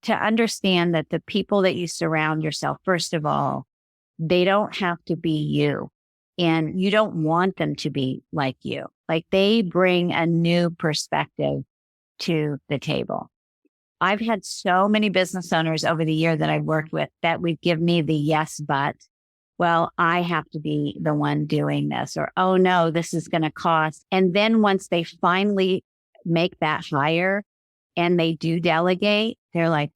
to understand that the people that you surround yourself, first of all, they don't have to be you, and you don't want them to be like you. Like, they bring a new perspective to the table. I've had so many business owners over the year that I've worked with that would give me the yes, but, well, I have to be the one doing this, or, oh no, this is going to cost. And then once they finally make that hire and they do delegate, they're like,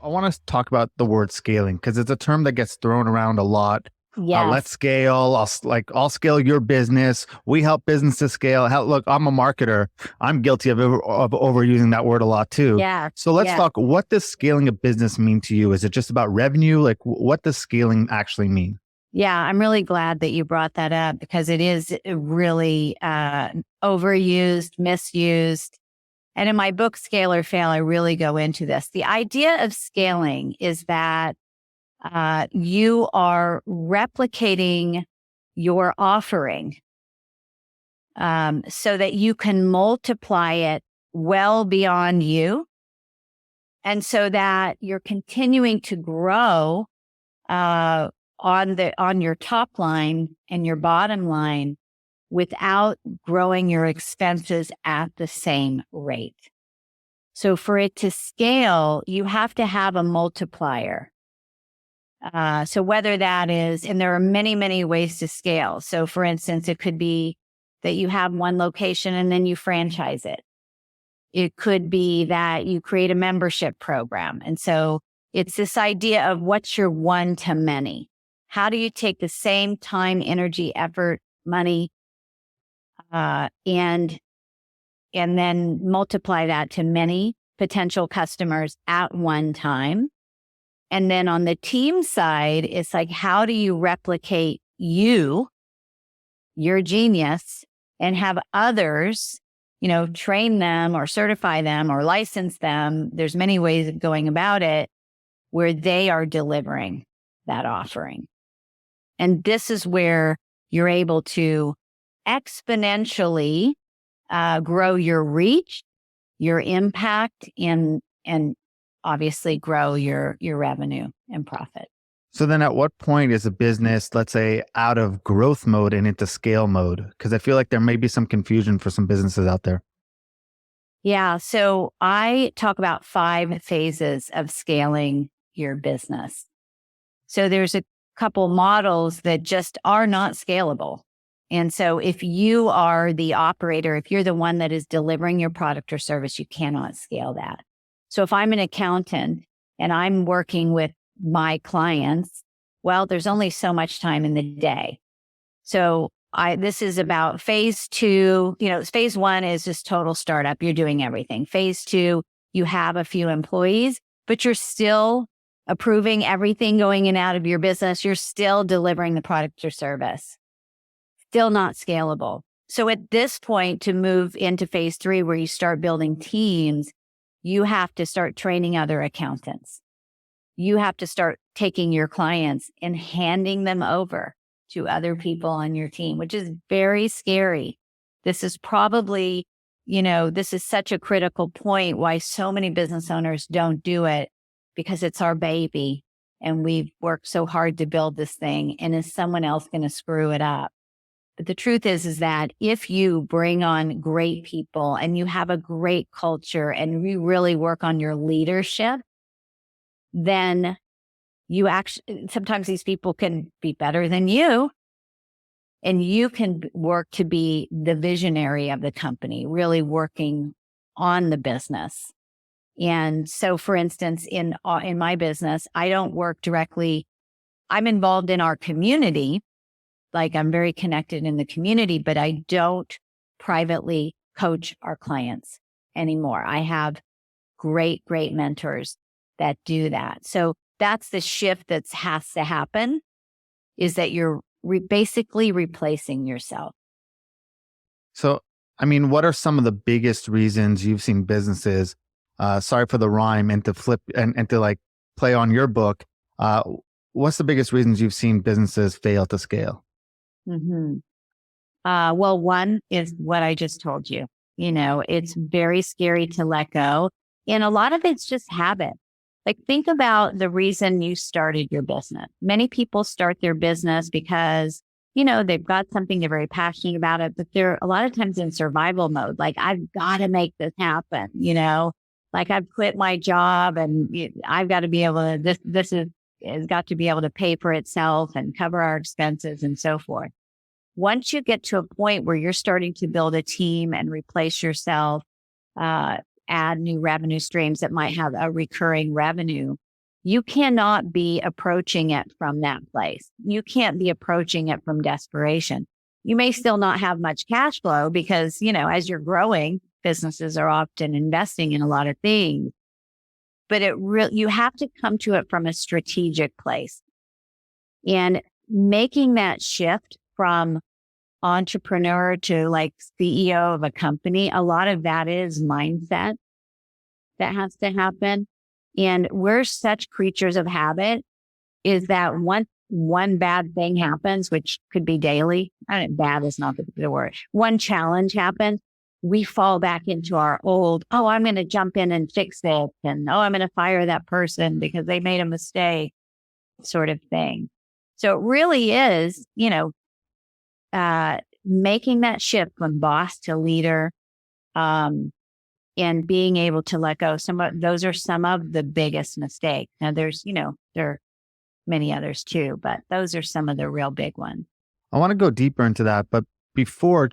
I want to talk about the word scaling because it's a term that gets thrown around a lot. yes, Let's scale. I'll scale your business. We help businesses scale. Look, I'm a marketer. I'm guilty of overusing that word a lot too. yeah. So let's talk. What does scaling a business mean to you? Is it just about revenue? Like, what does scaling actually mean? Yeah, I'm really glad that you brought that up because it is really overused, misused. And in my book, Scale or Fail, I really go into this. The idea of scaling is that you are replicating your offering so that you can multiply it well beyond you. And so that you're continuing to grow on your top line and your bottom line without growing your expenses at the same rate. So for it to scale, you have to have a multiplier. So whether that is, and there are many, many ways to scale. So for instance, it could be that you have one location and then you franchise it. It could be that you create a membership program. And so it's this idea of what's your one to many. How do you take the same time, energy, effort, money, and then multiply that to many potential customers at one time? And then on the team side, it's like, how do you replicate your genius, and have others, train them or certify them or license them? There's many ways of going about it where they are delivering that offering. And this is where you're able to exponentially grow your reach, your impact, and obviously grow your revenue and profit. So then at what point is a business, let's say, out of growth mode and into scale mode? Because I feel like there may be some confusion for some businesses out there. Yeah. So I talk about 5 phases of scaling your business. So there's a couple models that just are not scalable. And so if you are the operator, if you're the one that is delivering your product or service, you cannot scale that. So if I'm an accountant and I'm working with my clients, well, there's only so much time in the day. So this is about phase 2. Phase 1 is just total startup. You're doing everything. Phase 2, you have a few employees, but you're still approving everything going in and out of your business. You're still delivering the product or service. Still not scalable. So at this point, to move into phase 3, where you start building teams, you have to start training other accountants. You have to start taking your clients and handing them over to other people on your team, which is very scary. This is probably, this is such a critical point why so many business owners don't do it, because it's our baby and we've worked so hard to build this thing, and is someone else going to screw it up? But the truth is that if you bring on great people and you have a great culture and you really work on your leadership, then you actually, sometimes these people can be better than you, and you can work to be the visionary of the company, really working on the business. And so, for instance, in my business, I don't work directly. I'm involved in our community. Like, I'm very connected in the community, but I don't privately coach our clients anymore. I have great mentors that do that. So that's the shift that has to happen, is that you're basically replacing yourself. So, what are some of the biggest reasons you've seen businesses, sorry for the rhyme, and to flip and to like play on your book, what's the biggest reasons you've seen businesses fail to scale? Mm-hmm. Well, one is what I just told you. It's very scary to let go. And a lot of it's just habit. Like, think about the reason you started your business. Many people start their business because, they've got something, they're very passionate about it, but they're a lot of times in survival mode. Like, I've got to make this happen, like I've quit my job and I've got to be able to, this has got to be able to pay for itself and cover our expenses and so forth. Once you get to a point where you're starting to build a team and replace yourself, add new revenue streams that might have a recurring revenue, you cannot be approaching it from that place. You can't be approaching it from desperation. You may still not have much cash flow because, as you're growing, businesses are often investing in a lot of things, but you have to come to it from a strategic place. And making that shift from entrepreneur to like CEO of a company, a lot of that is mindset that has to happen. And we're such creatures of habit, is that once one bad thing happens, which could be daily, bad is not the word, one challenge happens, we fall back into our old, I'm going to jump in and fix it. And, I'm going to fire that person because they made a mistake sort of thing. So it really is, making that shift from boss to leader, and being able to let go. Those are some of the biggest mistakes. Now there are many others too, but those are some of the real big ones. I want to go deeper into that, but before,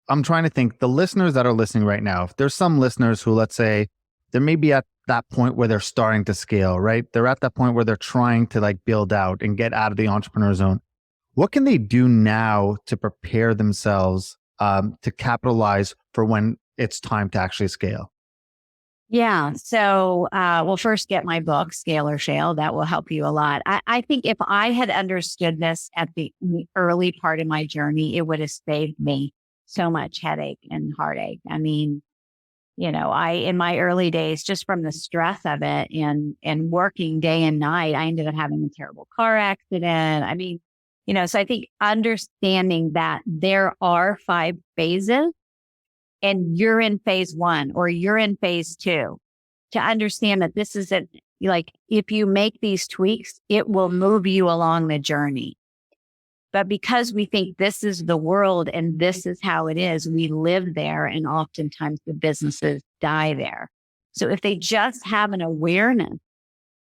I'm trying to think, the listeners that are listening right now, if there's some listeners who, let's say, they may be at that point where they're starting to scale, right? They're at that point where they're trying to like build out and get out of the entrepreneur zone. What can they do now to prepare themselves to capitalize for when it's time to actually scale? Yeah. So, first get my book, Scale or Shale. That will help you a lot. I think if I had understood this at the early part of my journey, it would have saved me so much headache and heartache. I mean, in my early days, just from the stress of it and working day and night, I ended up having a terrible car accident. I mean, so I think understanding that there are 5 phases and you're in phase 1 or you're in phase 2, to understand that this isn't like, if you make these tweaks, it will move you along the journey. But because we think this is the world and this is how it is, we live there, and oftentimes the businesses die there. So if they just have an awareness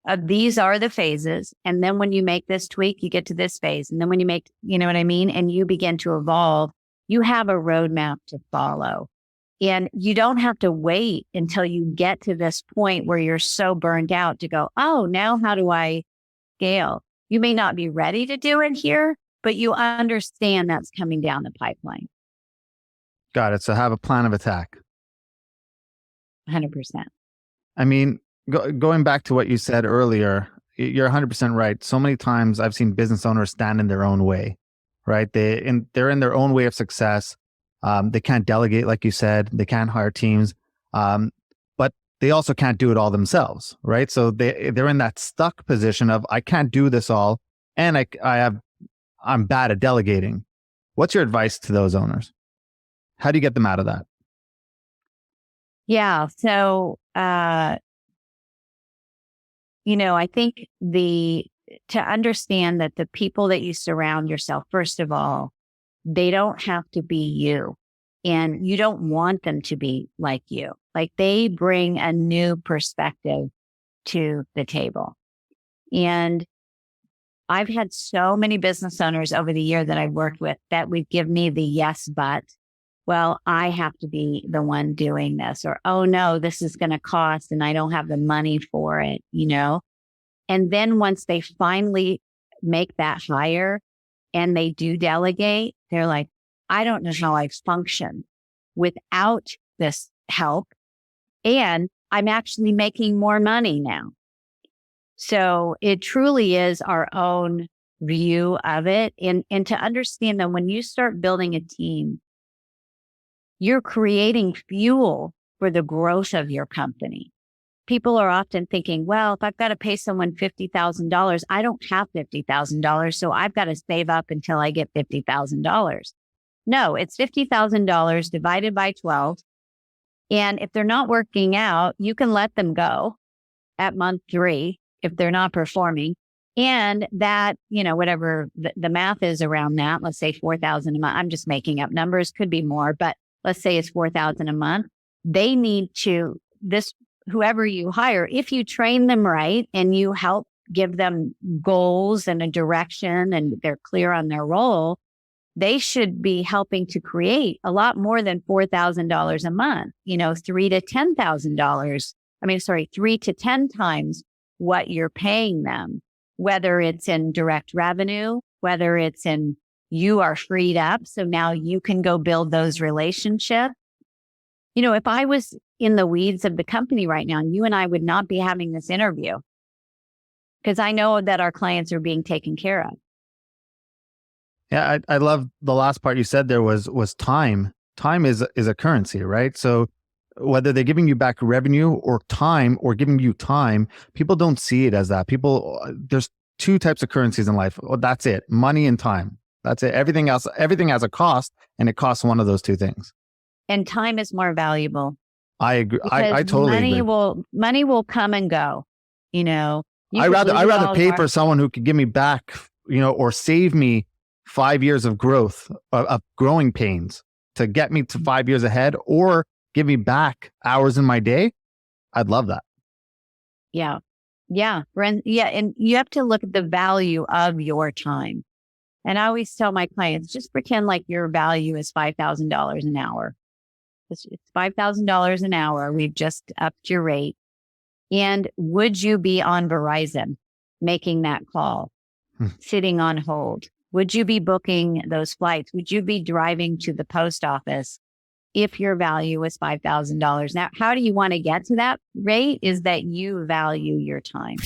of these are the phases, and then when you make this tweak, you get to this phase. And then when you make, you know what I mean? And you begin to evolve, you have a roadmap to follow. And you don't have to wait until you get to this point where you're so burned out to go, now how do I scale? You may not be ready to do it here, but you understand that's coming down the pipeline. Got it. So have a plan of attack. 100%. I mean, going back to what you said earlier, you're 100% right. So many times I've seen business owners stand in their own way, right? They're in their own way of success. They can't delegate, like you said. They can't hire teams, but they also can't do it all themselves, right? So they're in that stuck position of, I can't do this all, and I'm bad at delegating. What's your advice to those owners? How do you get them out of that? Yeah. So, I think to understand that the people that you surround yourself, first of all, they don't have to be you, and you don't want them to be like you. Like, they bring a new perspective to the table. And I've had so many business owners over the year that I've worked with that would give me the yes, but, well, I have to be the one doing this, or, oh no, this is going to cost and I don't have the money for it, And then once they finally make that hire and they do delegate, they're like, I don't know how I function without this help. And I'm actually making more money now. So it truly is our own view of it. And to understand that when you start building a team, you're creating fuel for the growth of your company. People are often thinking, well, if I've got to pay someone $50,000, I don't have $50,000. So I've got to save up until I get $50,000. No, it's $50,000 divided by 12. And if they're not working out, you can let them go at month 3 if they're not performing. And that, whatever the math is around that, let's say 4,000 a month. I'm just making up numbers, could be more, but let's say it's 4,000 a month. They need to, whoever you hire, if you train them right and you help give them goals and a direction and they're clear on their role, they should be helping to create a lot more than $4,000 a month, $3,000 to $10,000. $3 to 10 times what you're paying them, whether it's in direct revenue, whether it's in you are freed up. So now you can go build those relationships. If I was in the weeds of the company right now, you and I would not be having this interview because I know that our clients are being taken care of. Yeah, I love the last part you said there was time. Time is a currency, right? So whether they're giving you back revenue or time or giving you time, people don't see it as that. There's 2 types of currencies in life. Well, that's it. Money and time. That's it. Everything else, everything has a cost, and it costs one of those 2 things. And time is more valuable. I agree. I totally agree. Money will come and go. I'd rather pay for someone who could give me back, or save me 5 years of growth, of growing pains to get me to 5 years ahead, or give me back hours in my day. I'd love that. Yeah. Yeah. And you have to look at the value of your time. And I always tell my clients, just pretend like your value is $5,000 an hour. It's $5,000 an hour. We've just upped your rate. And would you be on Verizon making that call, sitting on hold? Would you be booking those flights? Would you be driving to the post office if your value was $5,000? Now, how do you want to get to that rate? Is that you value your time.